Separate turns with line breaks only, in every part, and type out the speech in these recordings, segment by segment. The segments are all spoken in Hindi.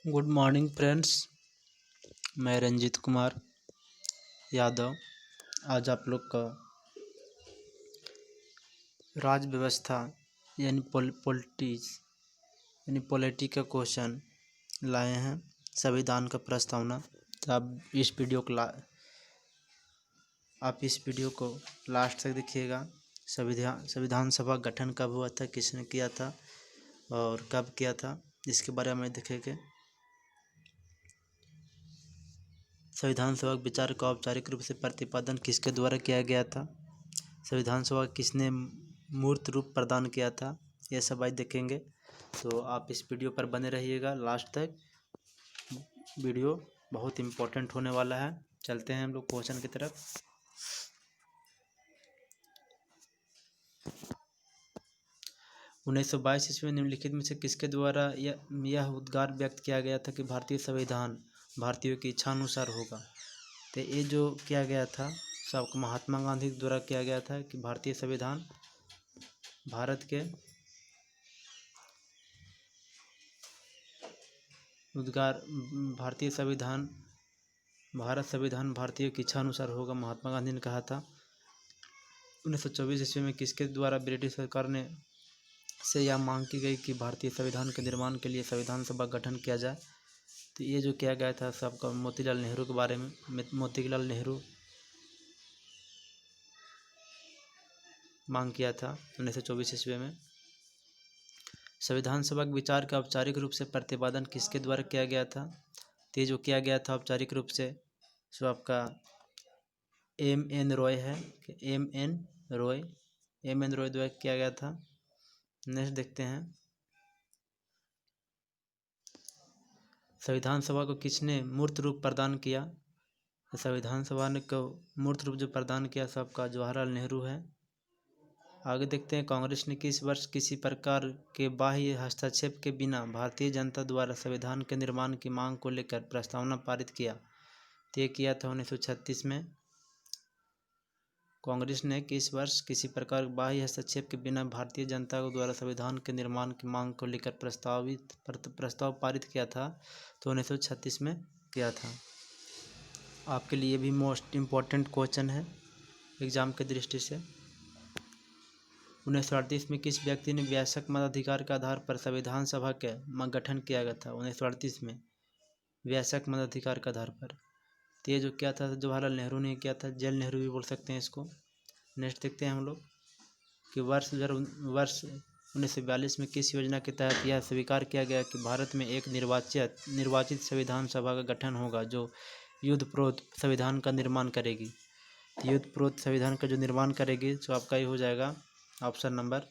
Good morning friends. मैं रंजीत कुमार यादव आज आप लोग का राज्य व्यवस्था यानी पॉलिटिक्स यानी पॉलिटी का क्वेश्चन लाए हैं, संविधान का प्रस्तावना। तो आप इस वीडियो को लास्ट तक देखिएगा। संविधान सभा गठन कब हुआ था, किसने किया था और कब किया था, इसके बारे में देखेंगे। संविधान सभा के विचार का औपचारिक रूप से प्रतिपादन किसके द्वारा किया गया था, संविधान सभा किसने मूर्त रूप प्रदान किया था, ये सब आज देखेंगे। तो आप इस वीडियो पर बने रहिएगा लास्ट तक, वीडियो बहुत इम्पोर्टेंट होने वाला है। चलते हैं हम लोग क्वेश्चन की तरफ। 1922 ईस्वी में निम्नलिखित में से किसके द्वारा यह उद्गार व्यक्त किया गया था कि भारतीय संविधान भारतीयों की इच्छा अनुसार होगा। तो ये जो किया गया था सब महात्मा गांधी द्वारा किया गया था कि भारतीय संविधान भारत के उद्गार भारत संविधान भारतीयों की इच्छा अनुसार होगा, महात्मा गांधी ने कहा था। 1924 ईस्वी में किसके द्वारा ब्रिटिश सरकार ने से यह मांग की गई कि भारतीय संविधान के निर्माण के लिए संविधान सभा गठन किया जाए। तो ये जो किया गया था सबका मोतीलाल नेहरू के बारे में। मोतीलाल नेहरू मांग किया था 1924 ईस्वी में। संविधान सभा के विचार का औपचारिक रूप से प्रतिपादन किसके द्वारा किया गया था। तो ये जो किया गया था औपचारिक रूप से सो आपका M.N. रॉय है। M.N. रॉय द्वारा किया गया था। नेक्स्ट देखते हैं, संविधान सभा को किसने मूर्त रूप प्रदान किया। तो संविधान सभा ने को मूर्त रूप जो प्रदान किया सबका जवाहरलाल नेहरू है। आगे देखते हैं, कांग्रेस ने किस वर्ष किसी प्रकार के बाह्य हस्तक्षेप के बिना भारतीय जनता द्वारा संविधान के निर्माण की मांग को लेकर प्रस्तावना पारित किया। तो ये किया था 1936 में। कांग्रेस ने किस वर्ष किसी प्रकार के बाह्य हस्तक्षेप के बिना भारतीय जनता को द्वारा संविधान के निर्माण की मांग को लेकर प्रस्ताव पारित किया था। तो 1936 में किया था। आपके लिए भी मोस्ट इम्पोर्टेंट क्वेश्चन है एग्जाम की दृष्टि से। 1938 में किस व्यक्ति ने वयस्क मताधिकार के आधार पर संविधान सभा के गठन किया गया था। 1938 में वयस्क मताधिकार के आधार पर। तो ये जो क्या था जवाहरलाल नेहरू ने किया था, जल नेहरू भी बोल सकते हैं इसको। नेक्स्ट देखते हैं हम लोग कि वर्ष 1942 में किस योजना के तहत यह स्वीकार किया गया कि भारत में एक निर्वाचित संविधान सभा का गठन होगा जो युद्धप्रोत संविधान का निर्माण करेगी। युद्धप्रोत संविधान का जो निर्माण करेगी तो आपका ये हो जाएगा ऑप्शन नंबर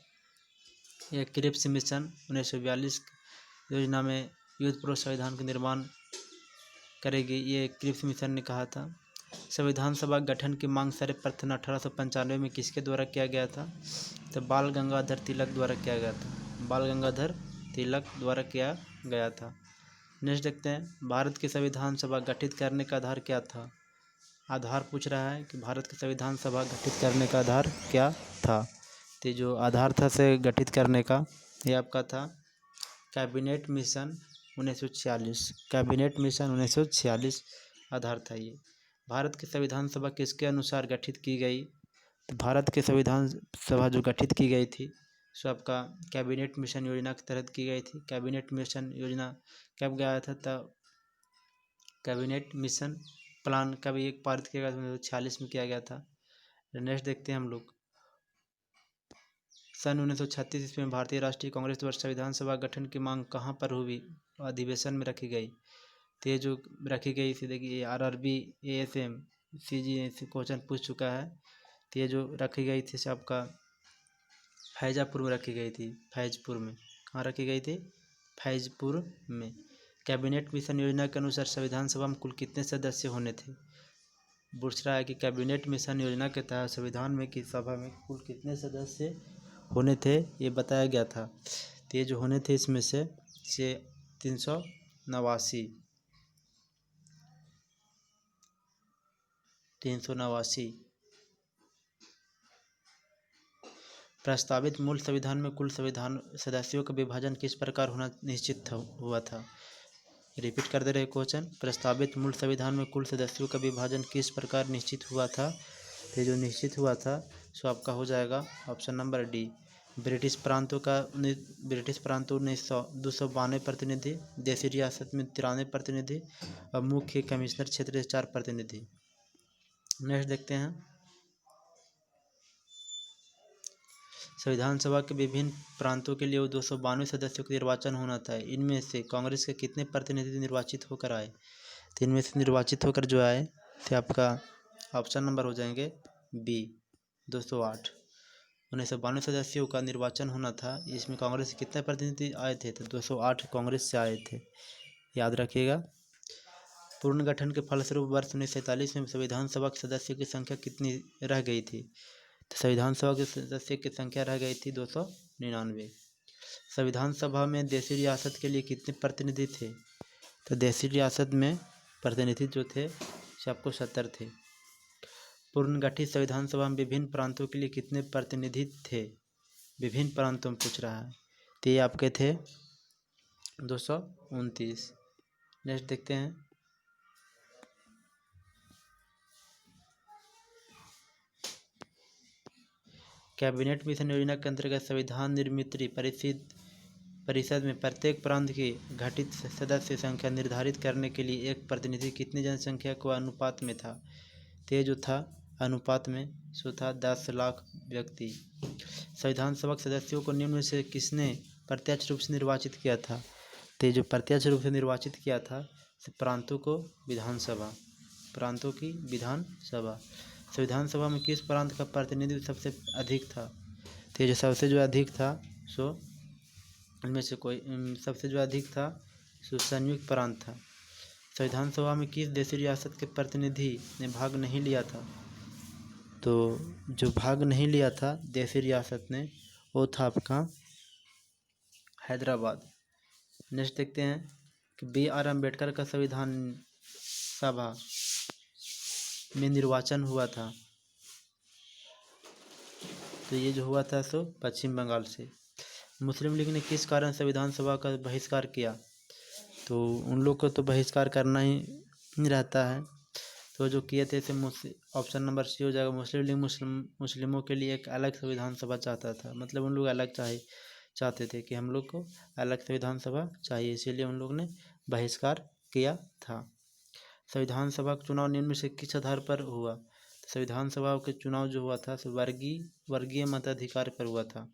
एक क्रिप्स मिशन। 1942 योजना में युद्धप्रोत संविधान का निर्माण करेगी, ये क्रिप्स मिशन ने कहा था। संविधान सभा गठन की मांग सर्वप्रथम 1895 में किसके द्वारा किया गया था। तो बाल गंगाधर तिलक द्वारा किया गया था। बाल गंगाधर तिलक द्वारा किया गया था। नेक्स्ट देखते हैं, भारत की संविधान सभा गठित करने का आधार क्या था। आधार पूछ रहा है कि भारत की संविधान सभा गठित करने का आधार क्या था। तो जो आधार था से गठित करने का ये आपका था कैबिनेट मिशन 1946। कैबिनेट मिशन 1946 आधार था ये। भारत की संविधान सभा किसके अनुसार गठित की गई। तो भारत की संविधान सभा जो गठित की गई थी सो आपका कैबिनेट मिशन योजना के तहत की गई थी। कैबिनेट मिशन योजना कब गया था, तब कैबिनेट मिशन प्लान कब एक पारित किया गया था 1946 में किया गया था। नेक्स्ट देखते हैं हम लोग, सन 1936 ईस्वी में भारतीय राष्ट्रीय कांग्रेस द्वारा संविधान सभा गठन की मांग कहाँ पर हुई, अधिवेशन में रखी गई। तो ये जो रखी गई इसे देखिए RRB ASM CG से क्वेश्चन पूछ चुका है। तो ये जो रखी गई थी आपका फैजापुर में रखी गई थी। फैजपुर में कहाँ रखी गई थी, फैजपुर में। कैबिनेट मिशन योजना के अनुसार संविधान सभा में कुल कितने सदस्य होने थे। पूछ रहा है कि कैबिनेट मिशन योजना के तहत संविधान में की सभा में कुल कितने सदस्य होने थे, ये बताया गया था। तो ये जो होने थे इसमें से 389। प्रस्तावित मूल संविधान में कुल संविधान सदस्यों का विभाजन किस प्रकार होना निश्चित हुआ था। रिपीट कर दे रहे क्वेश्चन। प्रस्तावित मूल संविधान में कुल सदस्यों का विभाजन किस प्रकार निश्चित हुआ था? तो जो निश्चित हुआ था सो आपका हो जाएगा ऑप्शन नंबर डी। ब्रिटिश प्रांतों 292 प्रतिनिधि, देशी रियासत में 93 प्रतिनिधि और मुख्य कमिश्नर क्षेत्र से 4 प्रतिनिधि। नेक्स्ट देखते हैं, संविधान सभा के विभिन्न प्रांतों के लिए 292 सदस्यों का निर्वाचन होना था। इनमें से कांग्रेस के कितने प्रतिनिधि निर्वाचित होकर आए? तो इनमें से निर्वाचित होकर जो आए थे आपका ऑप्शन नंबर हो जाएंगे बी 208। 1992 सदस्यों का निर्वाचन होना था। इसमें कांग्रेस से कितने प्रतिनिधि आए थे? तो 208 कांग्रेस से आए थे, याद रखिएगा। पूर्ण गठन के फलस्वरूप वर्ष 1947 में संविधान सभा के सदस्यों की संख्या कितनी रह गई थी? तो संविधान सभा के सदस्य की संख्या रह गई थी 299। संविधान सभा में देशी रियासत के लिए कितने प्रतिनिधि थे? तो देशी रियासत में प्रतिनिधि जो थे आपको 70 थे। पूर्ण गठित संविधान सभा में विभिन्न प्रांतों के लिए कितने प्रतिनिधि थे? विभिन्न प्रांतों में पूछ रहा है, तो ये आपके थे 229। नेक्स्ट देखते हैं, कैबिनेट मिशन योजना के अंतर्गत संविधान निर्मित्री परिषद में प्रत्येक प्रांत की घटित सदस्य संख्या निर्धारित करने के लिए एक प्रतिनिधि कितनी जनसंख्या को अनुपात में था? तो जो था अनुपात में सो था 10 लाख व्यक्ति। संविधान सभा के सदस्यों को निम्न में से किसने प्रत्यक्ष रूप से निर्वाचित किया था? तो जो प्रत्यक्ष रूप से निर्वाचित किया था प्रांतों की विधानसभा। संविधान सभा में किस प्रांत का प्रतिनिधित्व सबसे अधिक था? तो जो सबसे जो अधिक था सो इनमें से सबसे जो अधिक था सो संयुक्त प्रांत था। संविधान सभा में किस देशी रियासत के प्रतिनिधि ने भाग नहीं लिया था? तो जो भाग नहीं लिया था देशी रियासत ने वो था आपका हैदराबाद। नेक्स्ट देखते हैं कि BR अम्बेडकर का संविधान सभा में निर्वाचन हुआ था। तो ये जो हुआ था सो पश्चिम बंगाल से। मुस्लिम लीग ने किस कारण संविधान सभा का बहिष्कार किया? तो उन लोग को तो बहिष्कार करना ही रहता है, तो जो किए थे ऑप्शन नंबर सी हो जाएगा। मुस्लिम लीग मुस्लिमों के लिए एक अलग संविधान सभा चाहता था, मतलब उन लोग अलग चाहते थे कि हम लोग को अलग संविधान सभा चाहिए, इसीलिए उन लोग ने बहिष्कार किया था। संविधान सभा का चुनाव निम्न में से किस आधार पर हुआ? तो संविधान सभा के चुनाव जो हुआ था वर्गीय मताधिकार पर हुआ था।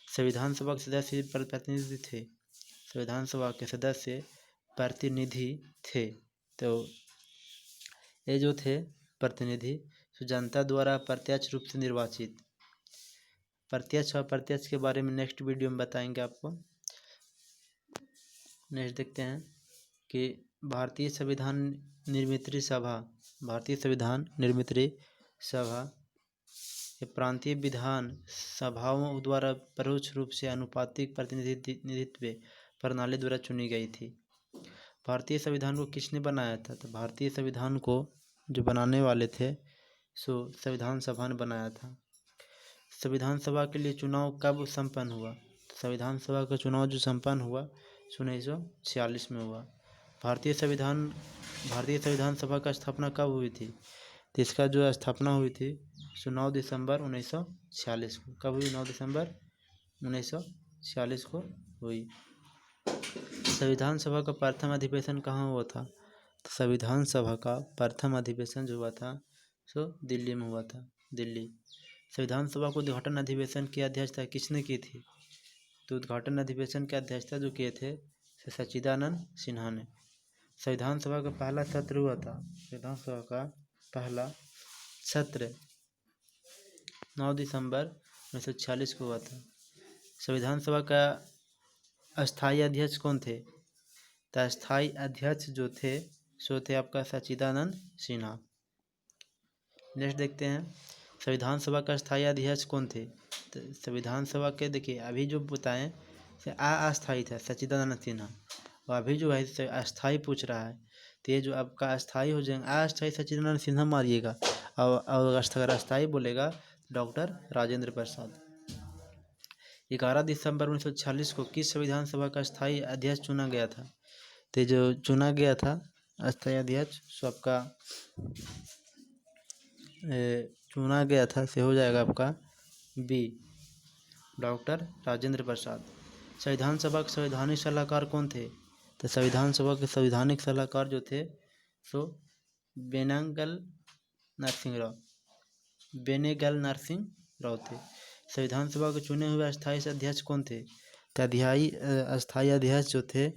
संविधान सभा के सदस्य प्रतिनिधि थे। संविधान सभा के सदस्य प्रतिनिधि थे। तो ये जो थे प्रतिनिधि जनता द्वारा प्रत्यक्ष रूप से निर्वाचित। प्रत्यक्ष और अप्रत्यक्ष के बारे में नेक्स्ट वीडियो में बताएंगे आपको। नेक्स्ट देखते हैं कि भारतीय संविधान निर्मित्री सभा प्रांतीय विधान सभाओं द्वारा परोक्ष रूप से अनुपातिक प्रतिनिधित्व प्रणाली द्वारा चुनी गई थी। भारतीय संविधान को किसने बनाया था? तो भारतीय संविधान को जो बनाने वाले थे सो संविधान सभा ने बनाया था। संविधान सभा के लिए चुनाव कब संपन्न हुआ? संविधान सभा का चुनाव जो संपन्न हुआ 1946 में हुआ। भारतीय संविधान सभा का स्थापना कब हुई थी? तो इसका जो स्थापना हुई थी 9 दिसंबर 1946 को। कब हुई? 9 दिसंबर 1946 को हुई। संविधान सभा का प्रथम अधिवेशन कहाँ हुआ था? तो संविधान सभा का प्रथम अधिवेशन जो हुआ था सो दिल्ली में हुआ था, दिल्ली। संविधान सभा को उद्घाटन अधिवेशन की अध्यक्षता किसने की थी? तो उद्घाटन अधिवेशन की अध्यक्षता जो किए थे सच्चिदानंद सिन्हा ने। संविधान सभा का पहला सत्र हुआ था। संविधान सभा का पहला सत्र 9 दिसंबर 1946 को हुआ था। संविधान सभा का अस्थायी अध्यक्ष कौन थे? तो अस्थायी अध्यक्ष जो थे सो थे आपका सच्चिदानंद सिन्हा। नेक्स्ट देखते हैं संविधान सभा का अस्थायी अध्यक्ष कौन थे? तो संविधान सभा के देखिए अभी जो बताएं अस्थायी था सच्चिदानंद सिन्हा, और अभी जो है अस्थायी पूछ रहा है, तो ये जो आपका अस्थायी हो जाएंगे अस्थायी सच्चिदानंद सिन्हा मारिएगा, और अगर अस्थायी बोलेगा डॉक्टर राजेंद्र प्रसाद। 11 दिसंबर 1946 को किस संविधान सभा का स्थायी अध्यक्ष चुना गया था? तो जो चुना गया था अस्थायी अध्यक्ष सो आपका चुना गया था से हो जाएगा आपका बी, डॉक्टर राजेंद्र प्रसाद। संविधान सभा के संवैधानिक सलाहकार कौन थे? तो संविधान सभा के संवैधानिक सलाहकार जो थे सो बेनेगल नरसिंह राव, बेनेगल नरसिंह राव थे। संविधान सभा के चुने हुए अस्थायी अध्यक्ष कौन थे? तो अस्थायी अध्यक्ष जो थे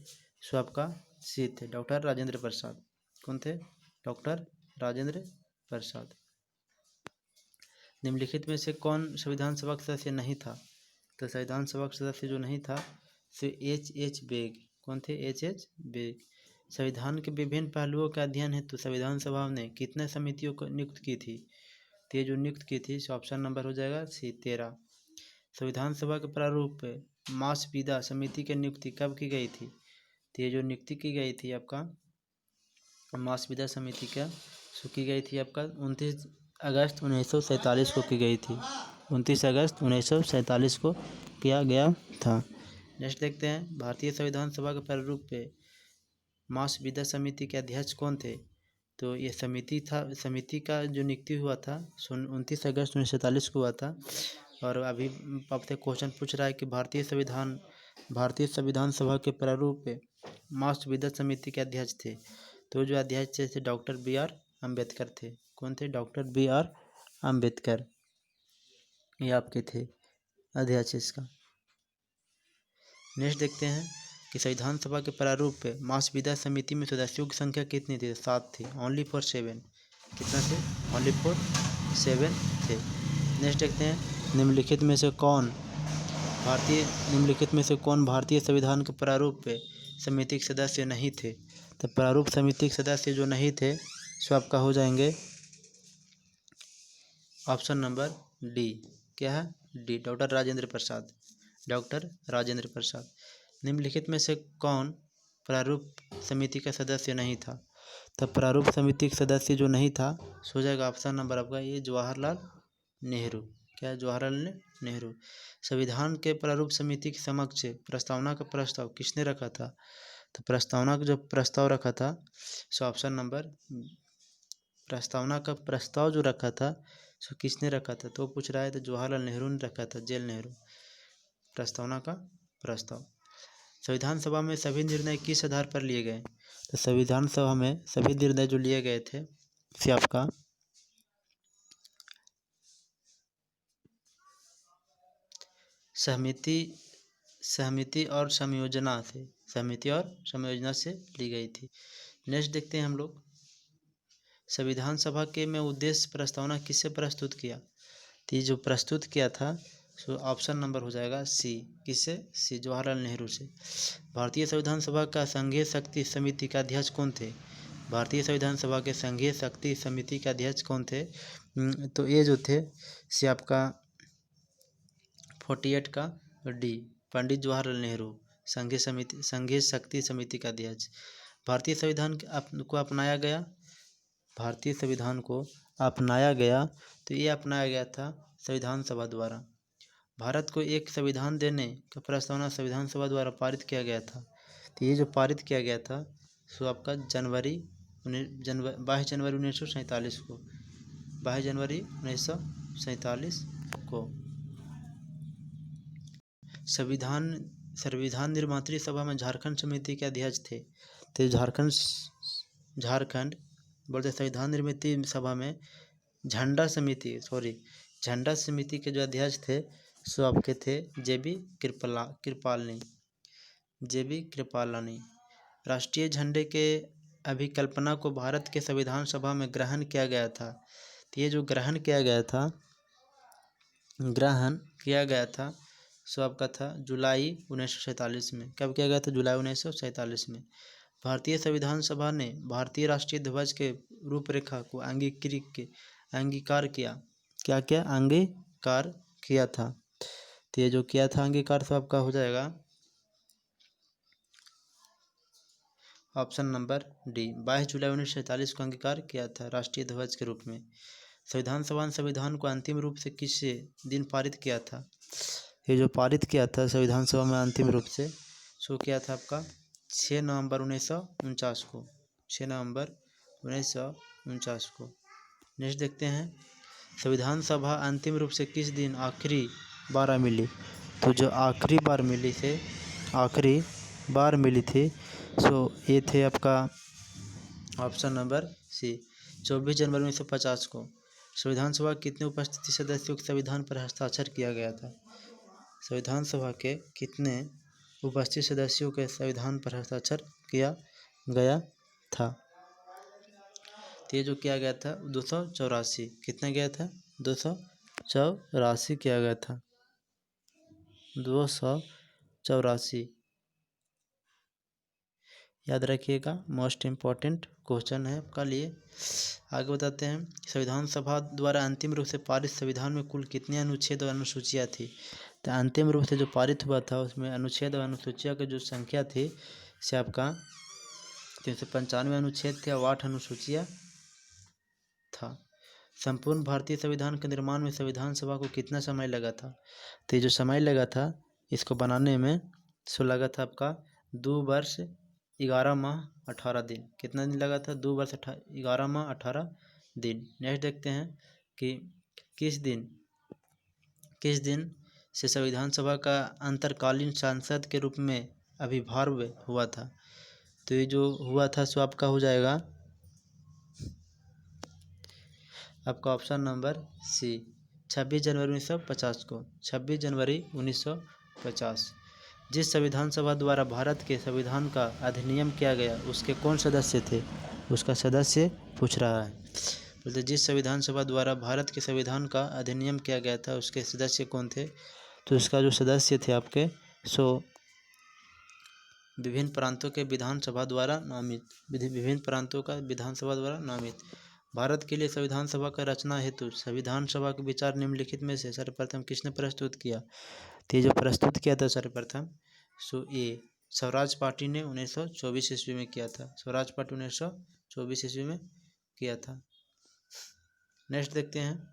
सो आपका सी थे, डॉक्टर राजेंद्र प्रसाद। कौन थे? डॉक्टर राजेंद्र प्रसाद। निम्नलिखित में से कौन संविधान सभा का सदस्य नहीं था? तो संविधान सभा का सदस्य जो नहीं था से H.H. बेग। कौन थे? H.H. बेग। संविधान के विभिन्न पहलुओं का अध्ययन हेतु संविधान सभा ने कितने समितियों को नियुक्त की थी? तो ये जो नियुक्त की थी ऑप्शन नंबर हो जाएगा सी, 13। संविधान सभा के प्रारूप मास विदा समिति की नियुक्ति कब की गई थी? तो ये जो नियुक्ति की गई थी आपका मास विदा समिति का की गई थी आपका 29 अगस्त 1947 को की गई थी। 29 अगस्त 1947 को किया गया था। नेक्स्ट देखते हैं, भारतीय संविधान सभा के प्रारूप पे मास विदा समिति के अध्यक्ष कौन थे? तो ये समिति का जो नियुक्ति हुआ था 29 अगस्त 1947 को हुआ था। और अभी आपसे क्वेश्चन पूछ रहा है कि भारतीय संविधान सभा के प्रारूप पे मास विदा समिति के अध्यक्ष थे। तो जो अध्यक्ष थे डॉक्टर B.R. अम्बेडकर थे। कौन थे? Doctor B.R. अम्बेडकर ये आपके थे अध्यक्ष इसका। नेक्स्ट देखते हैं कि संविधान सभा के प्रारूप पे मास विदा समिति में सदस्यों की संख्या कितनी थी? 7 थी, ओनली फॉर 7। कितना थे? ओनली फॉर 7 थे। नेक्स्ट देखते हैं, निम्नलिखित में से कौन भारतीय संविधान के प्रारूप पे समिति के सदस्य नहीं थे? तो प्रारूप समिति के सदस्य जो नहीं थे सो आपका हो जाएंगे ऑप्शन नंबर डी। क्या है? D, doctor Rajendra Prasad. Doctor Rajendra Prasad. निम्नलिखित में से कौन प्रारूप समिति का सदस्य नहीं था? तब प्रारूप समिति का सदस्य जो नहीं था सो जाएगा ऑप्शन नंबर आपका ये, जवाहरलाल नेहरू। क्या है? जवाहरलाल नेहरू। संविधान के प्रारूप समिति के समक्ष प्रस्तावना का प्रस्ताव किसने रखा था? तो प्रस्तावना का जो प्रस्ताव रखा था सो ऑप्शन नंबर, प्रस्तावना का प्रस्ताव जो रखा था सो किसने रखा था? तो पूछ रहा है तो जवाहरलाल नेहरू ने रखा था, जेल नेहरू। प्रस्तावना का प्रस्ताव। संविधान सभा में सभी निर्णय किस आधार पर लिए गए? तो संविधान सभा में सभी निर्णय जो लिए गए थे से आपका सहमति और समयोजना से ली गई थी। नेक्स्ट देखते हैं हम लोग, संविधान सभा के में उद्देश्य प्रस्तावना किससे प्रस्तुत किया? तो ये जो प्रस्तुत किया था सो ऑप्शन नंबर हो जाएगा सी। किससे? सी, जवाहरलाल नेहरू से। भारतीय संविधान सभा का संघीय शक्ति समिति का अध्यक्ष कौन थे? भारतीय संविधान सभा के संघीय शक्ति समिति के अध्यक्ष कौन थे? तो ये जो थे से आपका 48 का डी, पंडित जवाहरलाल नेहरू, संघीय शक्ति समिति का अध्यक्ष। भारतीय संविधान को अपनाया गया, भारतीय संविधान को अपनाया गया तो ये अपनाया गया था संविधान सभा द्वारा। भारत को एक संविधान देने का प्रस्तावना संविधान सभा द्वारा पारित किया गया था। तो ये जो पारित किया गया था सो आपका 22 जनवरी 1947 को, 22 जनवरी 1947 को। संविधान निर्मात्री सभा में झारखंड समिति के अध्यक्ष थे। तो झारखंड बोलते संविधान निर्मात्री सभा में झंडा समिति के जो अध्यक्ष थे सो आपके थे जे.बी. कृपलानी। राष्ट्रीय झंडे के अभिकल्पना को भारत के संविधान सभा में ग्रहण किया गया था। तो ये जो ग्रहण किया गया था सो आपका था जुलाई 1947 में। कब किया गया था? जुलाई 1947 में। भारतीय संविधान सभा ने भारतीय राष्ट्रीय ध्वज के रूपरेखा को अंगीकार किया था। तो ये जो किया था अंगीकार तो आपका हो जाएगा ऑप्शन नंबर डी, 22 जुलाई 1947 को अंगीकार किया था राष्ट्रीय ध्वज के रूप में। संविधान सभा ने संविधान को अंतिम रूप से किस दिन पारित किया था? ये जो पारित किया था संविधान सभा में अंतिम रूप से सो किया था आपका 6 नवंबर 1949 को, 6 नवंबर 1949 को। नेक्स्ट देखते हैं, संविधान सभा अंतिम रूप से किस दिन आखिरी बार मिली? तो जो आखिरी बार मिली थी सो ये थे आपका ऑप्शन नंबर सी, 24 जनवरी 1950 को। संविधान सभा के कितने उपस्थिति सदस्यों के संविधान पर हस्ताक्षर किया गया था? संविधान सभा के कितने उपस्थित सदस्यों के संविधान पर हस्ताक्षर किया गया था? तो ये जो किया गया था 284। कितना गया था? 284 किया गया था, 284। याद रखिएगा, मोस्ट इम्पॉर्टेंट क्वेश्चन है आपका लिए। आगे बताते हैं, संविधान सभा द्वारा अंतिम रूप से पारित संविधान में कुल कितने अनुच्छेद और अनुसूचियाँ थी? तो अंतिम रूप से जो पारित हुआ था उसमें अनुच्छेद और अनुसूचियाँ की जो संख्या थी से आपका 395 अनुच्छेद थे और 8 अनुसूचियाँ था। संपूर्ण भारतीय संविधान के निर्माण में संविधान सभा को कितना समय लगा था? तो ये जो समय लगा था इसको बनाने में सो लगा था आपका 2 वर्ष 11 माह 18 दिन। कितना दिन लगा था? 2 वर्ष 11 माह 18 दिन। नेक्स्ट देखते हैं कि किस दिन से संविधान सभा का अंतरकालीन सांसद के रूप में अभिभार्व हुआ था? तो ये जो हुआ था सो आपका हो जाएगा आपका ऑप्शन नंबर सी, 26 जनवरी 1950 को, 26 जनवरी 1950। जिस संविधान सभा द्वारा भारत के संविधान का अधिनियम किया गया उसके कौन सदस्य थे? उसका सदस्य पूछ रहा है। बोलते जिस संविधान सभा द्वारा भारत के संविधान का अधिनियम किया गया था उसके सदस्य कौन थे? तो इसका जो सदस्य थे आपके सो विभिन्न प्रांतों के विधानसभा द्वारा नामित, विभिन्न प्रांतों का विधानसभा द्वारा नामित। भारत के लिए संविधान सभा का रचना हेतु संविधान सभा के विचार निम्नलिखित में से सर्वप्रथम किसने प्रस्तुत किया? तो ये जो प्रस्तुत किया था सर्वप्रथम सो ये स्वराज पार्टी ने 1924 ईस्वी में किया था। स्वराज पार्टी 1924 ईस्वी में किया था। नेक्स्ट देखते हैं,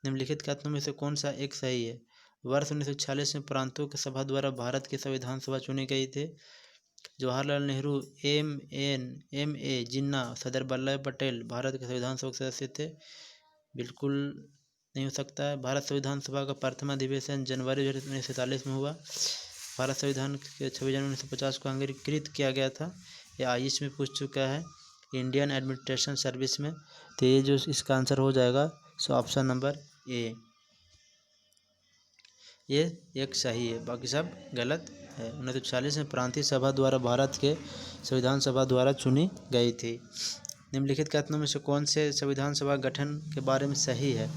निम्नलिखित कथनों में से कौन सा एक सही है? वर्ष 1946 में प्रांतों की सभा द्वारा भारत की संविधान सभा चुनी गई थी। जवाहरलाल नेहरू, MA जिन्ना, सरदार वल्लभ पटेल भारत के संविधान सभा के सदस्य थे? बिल्कुल नहीं हो सकता है। भारत संविधान सभा का प्रथम अधिवेशन जनवरी 1947 में हुआ। भारत संविधान के 26 जनवरी 1950 को अंगीकृत किया गया था। यह आईएएस में पूछ चुका है, इंडियन एडमिनिस्ट्रेशन सर्विस में। तो ये जो इसका आंसर हो जाएगा सो ऑप्शन नंबर ए, ये एक सही है, बाकी सब गलत है। 1940 में प्रांतीय सभा द्वारा भारत के संविधान सभा द्वारा चुनी गई थी। निम्नलिखित कथनों में से कौन से संविधान सभा गठन के बारे में सही है?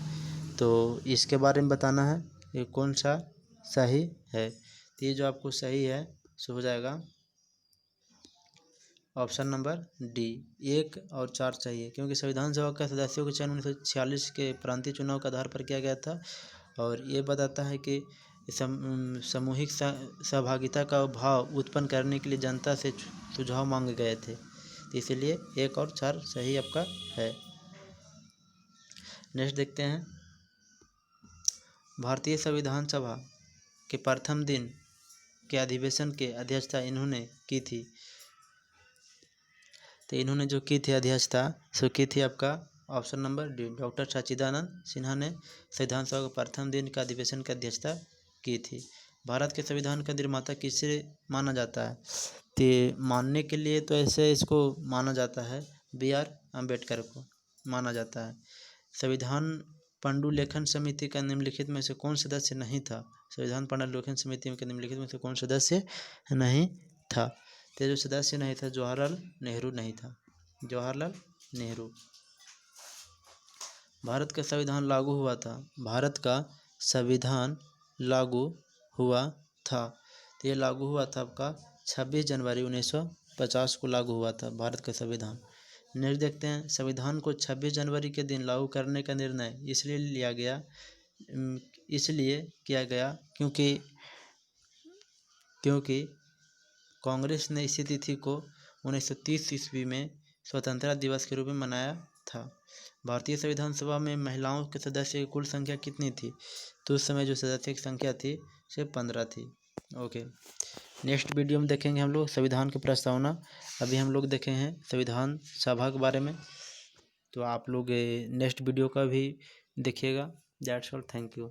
तो इसके बारे में बताना है ये कौन सा सही है। तो ये जो आपको सही है सो हो जाएगा ऑप्शन नंबर डी, 1 और 4 चाहिए, क्योंकि संविधान सभा का सदस्यों के चयन 1946 के प्रांतीय चुनाव के आधार पर किया गया था। और ये बताता है कि सामूहिक सहभागिता का भाव उत्पन्न करने के लिए जनता से सुझाव मांगे गए थे। तो इसलिए 1 और 4 सही आपका है। नेक्स्ट देखते हैं, भारतीय संविधान सभा के प्रथम दिन के अधिवेशन की अध्यक्षता इन्होंने की थी। तो इन्होंने जो की थी अध्यक्षता सो की थी आपका ऑप्शन नंबर डी, डॉक्टर सच्चिदानंद सिन्हा ने संविधान सभा के प्रथम दिन का अधिवेशन की अध्यक्षता की थी। भारत के संविधान का निर्माता किसे माना जाता है? तो मानने के लिए तो ऐसे इसको माना जाता है BR अम्बेडकर को माना जाता है। संविधान पांडुलेखन समिति का निम्नलिखित में से कौन सदस्य नहीं था? संविधान पांडुलेखन समिति के निम्नलिखित में से कौन सदस्य नहीं था? तो जो सदस्य नहीं था जवाहरलाल नेहरू नहीं था, जवाहरलाल नेहरू। भारत का संविधान लागू हुआ था, भारत का संविधान लागू हुआ था। तो ये लागू हुआ था आपका 26 जनवरी 1950 को लागू हुआ था भारत का संविधान। नेक्स्ट देखते हैं, संविधान को 26 जनवरी के दिन लागू करने का निर्णय इसलिए किया गया क्योंकि कांग्रेस ने इसी तिथि को 1930 ईस्वी में स्वतंत्रता दिवस के रूप में मनाया था। भारतीय संविधान सभा में महिलाओं के सदस्य की कुल संख्या कितनी थी? तो उस समय जो सदस्य की संख्या थी सिर्फ 15 थी। ओके, नेक्स्ट वीडियो में देखेंगे हम लोग संविधान की प्रस्तावना। अभी हम लोग देखे हैं संविधान सभा के बारे में, तो आप लोग नेक्स्ट वीडियो का भी देखिएगा। That's all, thank you.